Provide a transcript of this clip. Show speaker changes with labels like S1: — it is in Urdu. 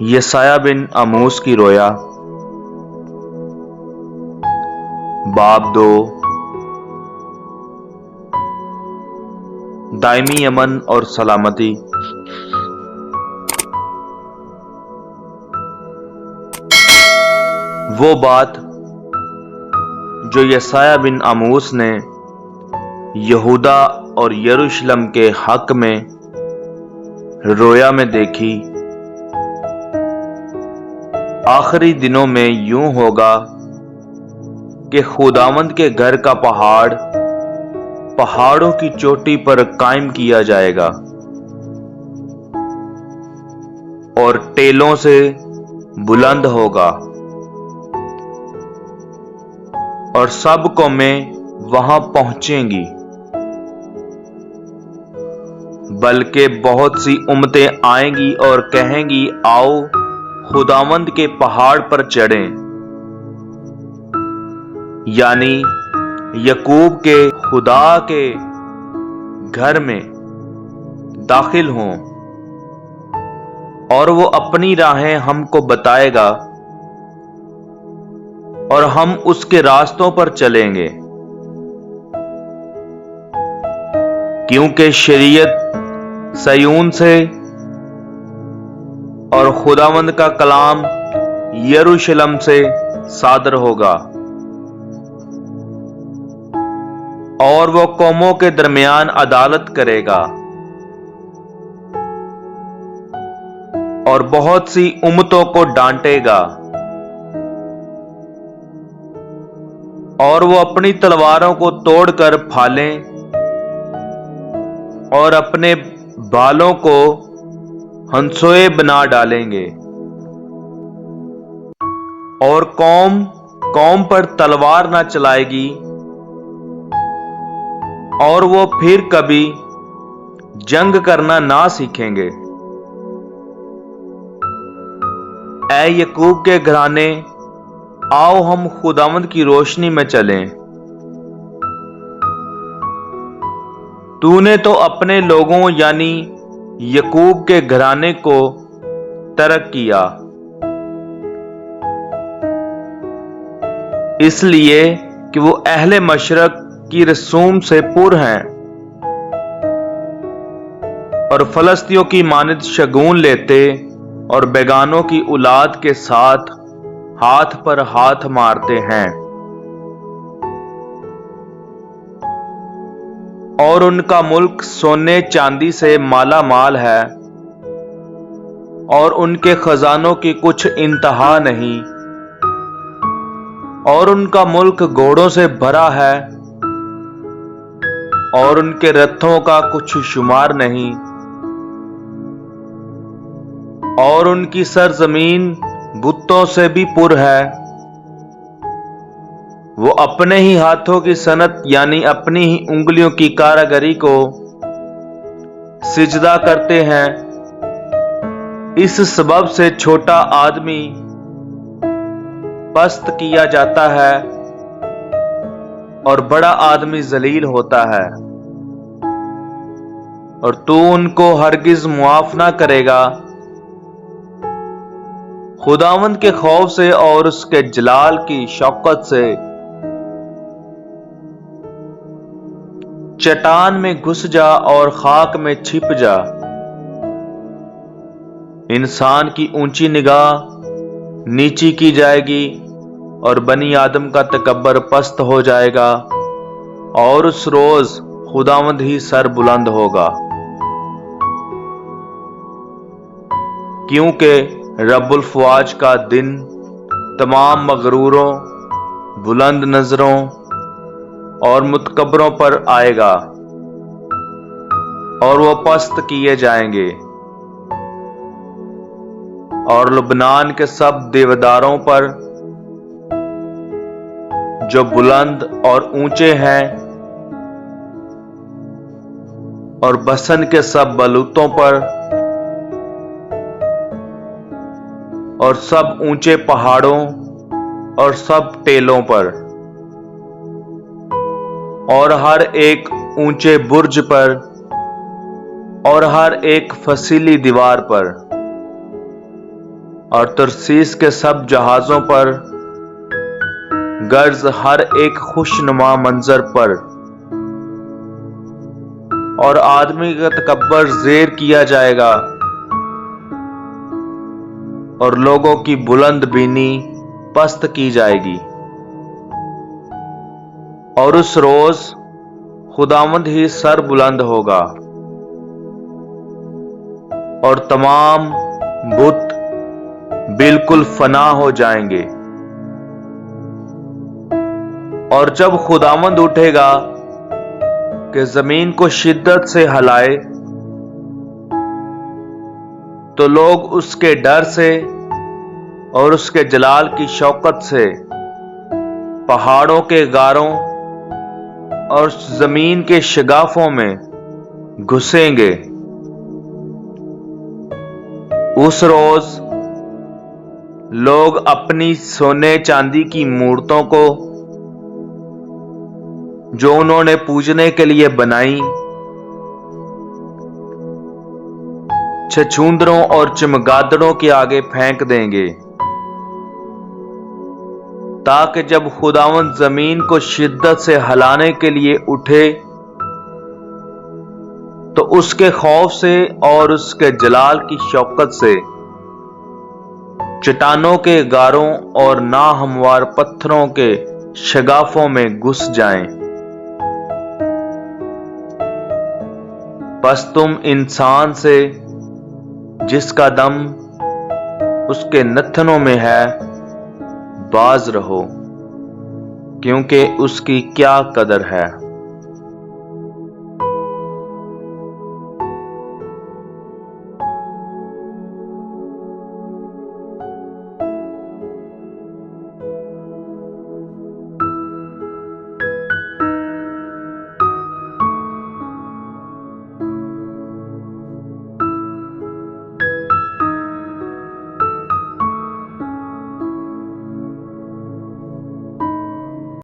S1: یسایہ بن آموس کی رویا باب 2 دائمی امن اور سلامتی۔ وہ بات جو یسایہ بن آموس نے یہودا اور یروشلم کے حق میں رویا میں دیکھی، آخری دنوں میں یوں ہوگا کہ خداوند کے گھر کا پہاڑ پہاڑوں کی چوٹی پر قائم کیا جائے گا اور ٹیلوں سے بلند ہوگا، اور سب قومیں وہاں پہنچیں گی، بلکہ بہت سی امتیں آئیں گی اور کہیں گی، آؤ خداوند کے پہاڑ پر چڑھیں، یعنی یعقوب کے خدا کے گھر میں داخل ہوں، اور وہ اپنی راہیں ہم کو بتائے گا اور ہم اس کے راستوں پر چلیں گے۔ کیونکہ شریعت صیون سے اور خداوند کا کلام یروشلم سے صادر ہوگا، اور وہ قوموں کے درمیان عدالت کرے گا، اور بہت سی امتوں کو ڈانٹے گا، اور وہ اپنی تلواروں کو توڑ کر پھالیں اور اپنے بالوں کو ہنسوئے بنا ڈالیں گے، اور قوم قوم پر تلوار نہ چلائے گی، اور وہ پھر کبھی جنگ کرنا نہ سیکھیں گے۔ اے یعقوب کے گھرانے، آؤ ہم خداوند کی روشنی میں چلیں۔ تو نے تو اپنے لوگوں یعنی یعقوب کے گھرانے کو ترک کیا، اس لیے کہ وہ اہل مشرق کی رسوم سے پر ہیں، اور فلسطینیوں کی مانند شگون لیتے اور بیگانوں کی اولاد کے ساتھ ہاتھ پر ہاتھ مارتے ہیں، اور ان کا ملک سونے چاندی سے مالا مال ہے، اور ان کے خزانوں کی کچھ انتہا نہیں، اور ان کا ملک گھوڑوں سے بھرا ہے، اور ان کے رتھوں کا کچھ شمار نہیں، اور ان کی سرزمین بتوں سے بھی پر ہے۔ وہ اپنے ہی ہاتھوں کی صنعت یعنی اپنی ہی انگلیوں کی کاریگری کو سجدہ کرتے ہیں، اس سبب سے چھوٹا آدمی پست کیا جاتا ہے اور بڑا آدمی ذلیل ہوتا ہے، اور تو ان کو ہرگز معاف نہ کرے گا۔ خداوند کے خوف سے اور اس کے جلال کی شوقت سے چٹان میں گھس جا اور خاک میں چھپ جا۔ انسان کی اونچی نگاہ نیچی کی جائے گی، اور بنی آدم کا تکبر پست ہو جائے گا، اور اس روز خداوند ہی سر بلند ہوگا۔ کیونکہ رب الفواج کا دن تمام مغروروں، بلند نظروں اور متکبروں پر آئے گا، اور وہ پست کیے جائیں گے، اور لبنان کے سب دیوداروں پر جو بلند اور اونچے ہیں، اور بسن کے سب بلوتوں پر، اور سب اونچے پہاڑوں اور سب ٹیلوں پر، اور ہر ایک اونچے برج پر اور ہر ایک فسیلی دیوار پر اور ترسیس کے سب جہازوں پر غرض ہر ایک خوشنما منظر پر، اور آدمی کا تکبر زیر کیا جائے گا اور لوگوں کی بلند بینی پست کی جائے گی۔ اور اس روز خداوند ہی سر بلند ہوگا اور تمام بت بالکل فنا ہو جائیں گے۔ اور جب خداوند اٹھے گا کہ زمین کو شدت سے ہلائے، تو لوگ اس کے ڈر سے اور اس کے جلال کی شوکت سے پہاڑوں کے غاروں اور زمین کے شگافوں میں گھسیں گے۔ اس روز لوگ اپنی سونے چاندی کی مورتوں کو جو انہوں نے پوجنے کے لیے بنائی، چھچھوندروں اور چمگادڑوں کے آگے پھینک دیں گے، تاکہ جب خداوند زمین کو شدت سے ہلانے کے لیے اٹھے تو اس کے خوف سے اور اس کے جلال کی شوکت سے چٹانوں کے غاروں اور ناہموار پتھروں کے شگافوں میں گھس جائیں۔ بس تم انسان سے جس کا دم اس کے نتنوں میں ہے باز رہو، کیونکہ اس کی کیا قدر ہے۔